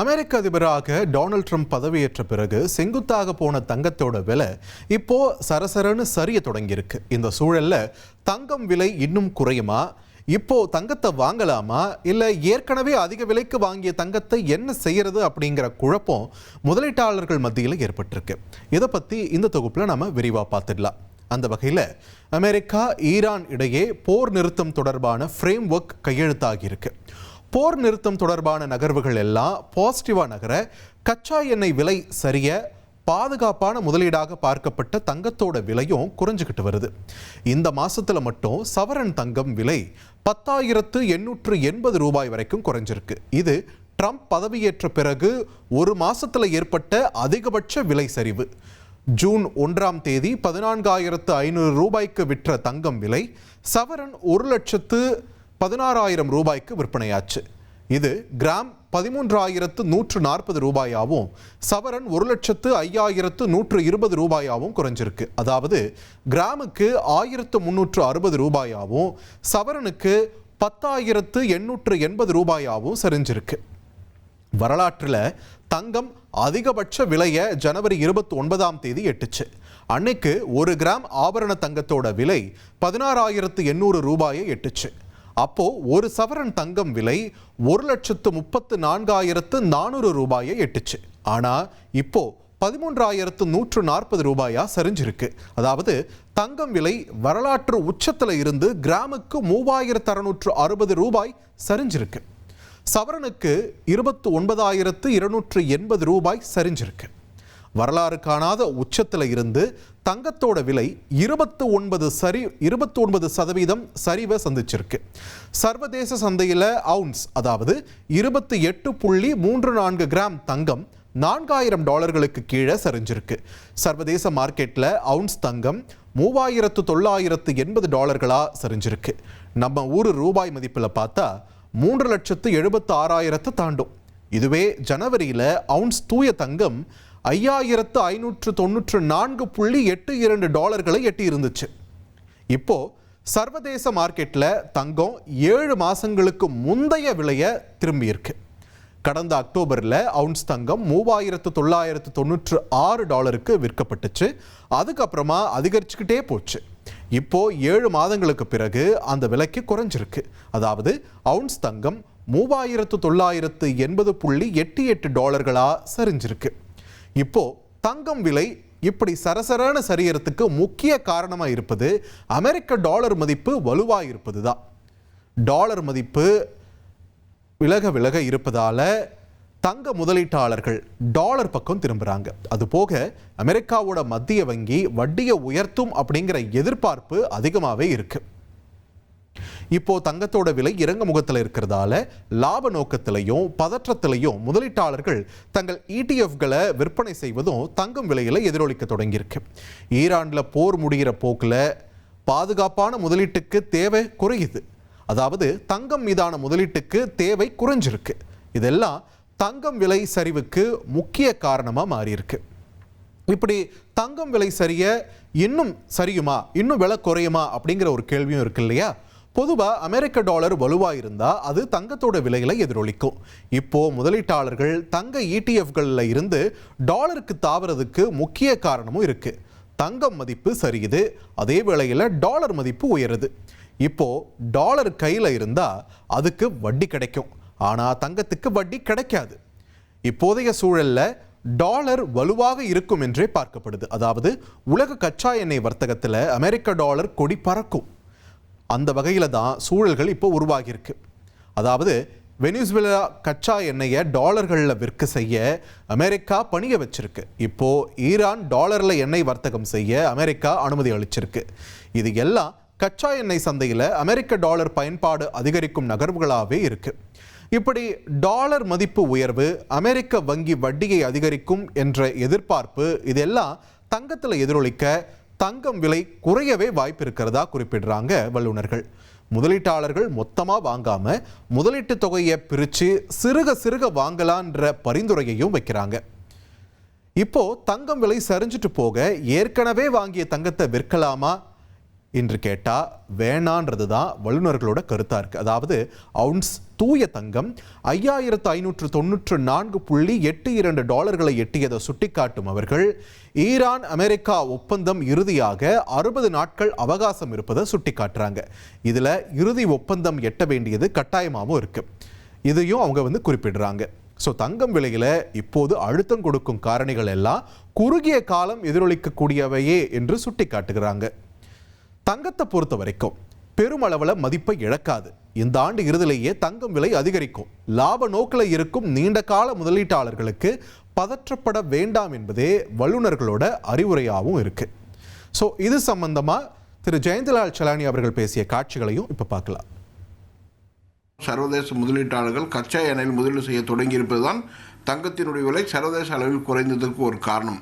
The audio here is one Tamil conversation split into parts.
அமெரிக்க அதிபராக டொனால்ட் ட்ரம்ப் பதவியேற்ற பிறகு செங்குத்தாக போன தங்கத்தோட விலை இப்போ சரசரன்னு சரிய தொடங்கியிருக்கு. இந்த சூழல்ல தங்கம் விலை இன்னும் குறையுமா? இப்போ தங்கத்தை வாங்கலாமா இல்லை ஏற்கனவே அதிக விலைக்கு வாங்கிய தங்கத்தை என்ன செய்யறது அப்படிங்கிற குழப்பம் முதலீட்டாளர்கள் மத்தியில் ஏற்பட்டிருக்கு. இதை பற்றி இந்த தொகுப்பில் நம்ம விரிவாக பார்த்துடலாம். அந்த வகையில் அமெரிக்கா ஈரான் இடையே போர் நிறுத்தம் தொடர்பான ஃப்ரேம் ஒர்க் கையெழுத்தாகியிருக்கு. போர் நிறுத்தம் தொடர்பான நகர்வுகள் எல்லாம் பாசிட்டிவாக நகர கச்சா எண்ணெய் விலை சரிய பாதுகாப்பான முதலீடாக பார்க்கப்பட்ட தங்கத்தோட விலையும் குறைஞ்சிக்கிட்டு வருது. இந்த மாசத்துல மட்டும் சவரன் தங்கம் விலை 10,880 ரூபாய் வரைக்கும் குறைஞ்சிருக்கு. இது ட்ரம்ப் பதவியேற்ற பிறகு ஒரு மாசத்துல ஏற்பட்ட அதிகபட்ச விலை சரிவு. ஜூன் 1ஆம் தேதி 14,500 ரூபாய்க்கு விற்ற தங்கம் விலை சவரன் 1,16,000 ரூபாய்க்கு விற்பனையாச்சு. இது கிராம் 13,140 ரூபாயாகவும் சவரன் 1,05,120 ரூபாயாகவும் குறைஞ்சிருக்கு. அதாவது கிராமுக்கு 1,360 ரூபாயாகவும் சவரனுக்கு 10,880 ரூபாயாகவும் சரிஞ்சிருக்கு. வரலாற்றில் தங்கம் அதிகபட்ச விலையை ஜனவரி 29ஆம் தேதி எட்டுச்சு. அன்னைக்கு ஒரு கிராம் ஆபரண தங்கத்தோட விலை 16,800 ரூபாயை எட்டுச்சு. அப்போ ஒரு சவரன் தங்கம் விலை 1,34,400 ரூபாயை எட்டுச்சு. ஆனா இப்போ 13,140 ரூபாயா சரிஞ்சிருக்கு. அதாவது தங்கம் விலை வரலாற்று உச்சத்துல இருந்து கிராமுக்கு 3,660 ரூபாய் சரிஞ்சிருக்கு. சவரனுக்கு 29,280 ரூபாய் சரிஞ்சிருக்கு. வரலாறு காணாத உச்சத்தில் இருந்து தங்கத்தோட விலை 29% சரிவை சந்திச்சிருக்கு. சர்வதேச சந்தையில் அவுன்ஸ் அதாவது 28.34 கிராம் தங்கம் $4,000 கீழே சரிஞ்சிருக்கு. சர்வதேச மார்க்கெட்டில் அவுன்ஸ் தங்கம் $3,980 சரிஞ்சிருக்கு. நம்ம ஊர் ரூபாய் மதிப்பில் பார்த்தா 3,76,000 தாண்டும். இதுவே ஜனவரியில் அவுன்ஸ் தூய தங்கம் $5,594.82 எட்டி இருந்துச்சு. இப்போ சர்வதேச மார்க்கெட்டில் தங்கம் 7 மாசங்களுக்கு முந்தைய விலையை திரும்பி இருக்கு. கடந்த அக்டோபரில் அவுன்ஸ் தங்கம் $3,996 விற்கப்பட்டுச்சு. அதுக்கப்புறமா அதிகரிச்சுக்கிட்டே போச்சு. இப்போ 7 மாதங்களுக்கு பிறகு அந்த விலைக்கு குறைஞ்சிருக்கு. அதாவது அவுன்ஸ் தங்கம் $3,980.88 சரிஞ்சிருக்கு. இப்போ தங்கம் விலை இப்படி சரசரான சரியறதுக்கு முக்கிய காரணமா இருப்பது அமெரிக்க டாலர் மதிப்பு வலுவாக இருப்பது தான். டாலர் மதிப்பு விலக இருப்பதால தங்க முதலீட்டாளர்கள் டாலர் பக்கம் திரும்புறாங்க. அது போக அமெரிக்காவோட மத்திய வங்கி வட்டியை உயர்த்தும் அப்படிங்கிற எதிர்பார்ப்பு அதிகமாகவே இருக்கு. இப்போ தங்கத்தோட விலை இறங்க முகத்தில் இருக்கிறதால லாப நோக்கத்திலையும் பதற்றத்திலையும் முதலீட்டாளர்கள் தங்கள் இடிஎஃப்களை விற்பனை செய்வதும் தங்கம் விலையில எதிரொலிக்க தொடங்கியிருக்கு. ஈரான்ல போர் முடிகிற போக்கில் பாதுகாப்பான முதலீட்டுக்கு தேவை குறையுது. அதாவது தங்கம் மீதான முதலீட்டுக்கு தேவை குறைஞ்சிருக்கு. இதெல்லாம் தங்கம் விலை சரிவுக்கு முக்கிய காரணமா மாறியிருக்கு. இப்படி தங்கம் விலை சரிய இன்னும் சரியுமா, இன்னும் விலை குறையுமா அப்படிங்கிற ஒரு கேள்வியும் இருக்கு இல்லையா? பொதுவாக அமெரிக்க டாலர் வலுவாக இருந்தால் அது தங்கத்தோட விலைகளை எதிரொலிக்கும். இப்போ முதலீட்டாளர்கள் தங்க இடிஎஃப்களில் இருந்து டாலருக்கு தாவறதுக்கு முக்கிய காரணமும் இருக்கு. தங்கம் மதிப்பு சரியுது, அதே வேளையில் டாலர் மதிப்பு உயருது. இப்போ டாலர் கையில் இருந்தால் அதுக்கு வட்டி கிடைக்கும், ஆனால் தங்கத்துக்கு வட்டி கிடைக்காது. இப்போதைய சூழலில் டாலர் வலுவாக இருக்கும் என்றே பார்க்கப்படுது. அதாவது உலக கச்சா எண்ணெய் வர்த்தகத்தில் அமெரிக்க டாலர் கொடி பறக்கும். அந்த வகையில் தான் சூழல்கள் இப்போ உருவாகியிருக்கு. அதாவது வெனிசுவேலா கச்சா எண்ணெயை டாலர்களில் விற்க செய்ய அமெரிக்கா பணிய வச்சிருக்கு. இப்போ ஈரான் டாலரில் எண்ணெய் வர்த்தகம் செய்ய அமெரிக்கா அனுமதி அளிச்சிருக்கு. இது எல்லாம் கச்சா எண்ணெய் சந்தையில் அமெரிக்க டாலர் பயன்பாடு அதிகரிக்கும் நகர்வுகளாகவே இருக்கு. இப்படி டாலர் மதிப்பு உயர்வு, அமெரிக்க வங்கி வட்டியை அதிகரிக்கும் என்ற எதிர்பார்ப்பு இதெல்லாம் தங்கத்தில் எதிரொலிக்க தங்கம் விலை குறையவே வாய்ப்பு இருக்கிறதா குறிப்பிடுறாங்க வல்லுநர்கள். முதலீட்டாளர்கள் மொத்தமாக வாங்காம முதலீட்டு தொகையை பிரித்து சிறுக வாங்கலான்ற பரிந்துரையையும் வைக்கிறாங்க. இப்போ தங்கம் விலை சரிஞ்சிட்டு போக ஏற்கனவே வாங்கிய தங்கத்தை விற்கலாமா என்று கேட்டால் வேணான்றது தான் வல்லுநர்களோட கருத்தாக இருக்குது. அதாவது அவுன்ஸ் தூய தங்கம் 5594.82 எட்டியதை சுட்டிக்காட்டும் அவர்கள் ஈரான் அமெரிக்கா ஒப்பந்தம் இறுதியாக 60 நாட்கள் அவகாசம் இருப்பதை சுட்டிக்காட்டுறாங்க. இதில் இறுதி ஒப்பந்தம் எட்ட வேண்டியது கட்டாயமாகவும் இருக்குது. இதையும் அவங்க குறிப்பிடுறாங்க. ஸோ தங்கம் விலையில் இப்போது அழுத்தம் கொடுக்கும் காரணிகள் எல்லாம் குறுகிய காலம் எதிரொலிக்கக்கூடியவையே என்று சுட்டி காட்டுகிறாங்க. தங்கத்தை பொறுத்த வரைக்கும் பெருமளவில் மதிப்பை இழக்காது. இந்த ஆண்டு இறுதியிலேயே தங்கம் விலை அதிகரிக்கும். லாப நோக்கில் இருக்கும் நீண்ட கால முதலீட்டாளர்களுக்கு பதற்றப்பட வேண்டாம் என்பதே வல்லுநர்களோட அறிவுரையாகவும் இருக்கு. ஸோ இது சம்பந்தமாக திரு ஜெயந்தலால் சலானி அவர்கள் பேசிய காட்சிகளையும் இப்போ பார்க்கலாம். சர்வதேச முதலீட்டாளர்கள் கச்சா எண்ணெயில் முதலீடு செய்ய தொடங்கியிருப்பதுதான் தங்கத்தினுடைய விலை சர்வதேச அளவில் குறைந்ததற்கு ஒரு காரணம்.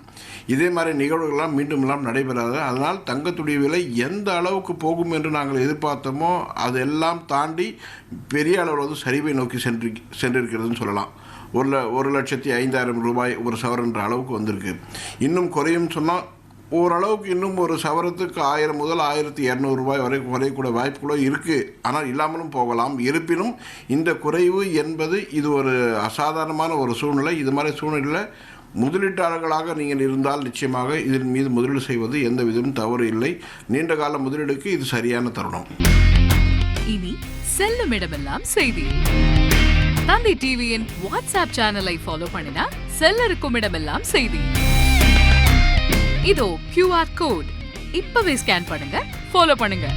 இதே மாதிரி நிகழ்வுகள்லாம் மீண்டும் எல்லாம் நடைபெறாது. அதனால் தங்கத்துடைய விலை எந்த அளவுக்கு போகும் என்று நாங்கள் எதிர்பார்த்தோமோ அதெல்லாம் தாண்டி பெரிய அளவில் சரிவை நோக்கி சென்றிருக்கிறதுன்னு சொல்லலாம். 1,05,000 ரூபாய் ஒரு சவரன்ற அளவுக்கு வந்திருக்கு. இன்னும் குறையும் சொன்னால் ஓரளவுக்கு இன்னும் ஒரு சவரத்துக்கு 1000 முதல் 1200 ரூபாய் வரை குறையக்கூட வாய்ப்புகளோ இருக்குது. ஆனால் இல்லாமலும் போகலாம். இருப்பினும் இந்த குறைவு என்பது இது ஒரு அசாதாரணமான ஒரு சூழ்நிலை. இது மாதிரி சூழ்நிலையில் முதலீட்டாளர்களாக நீங்கள் இருந்தால் நிச்சயமாக இதன் மீது முதலீடு செய்வது எந்த விதமும் தவறு இல்லை. நீண்ட கால முதலீடுக்கு இது சரியான தருணம். இனி செல்லும் இடமெல்லாம் செய்தி. தந்தி டிவியின் வாட்ஸ்அப் சேனலை ஃபாலோ பண்ணினா செல்ல இருக்கும் இடமெல்லாம் செய்தி. இதோ QR கோட் இப்பவே ஸ்கேன் பண்ணுங்க, ஃபாலோ பண்ணுங்க.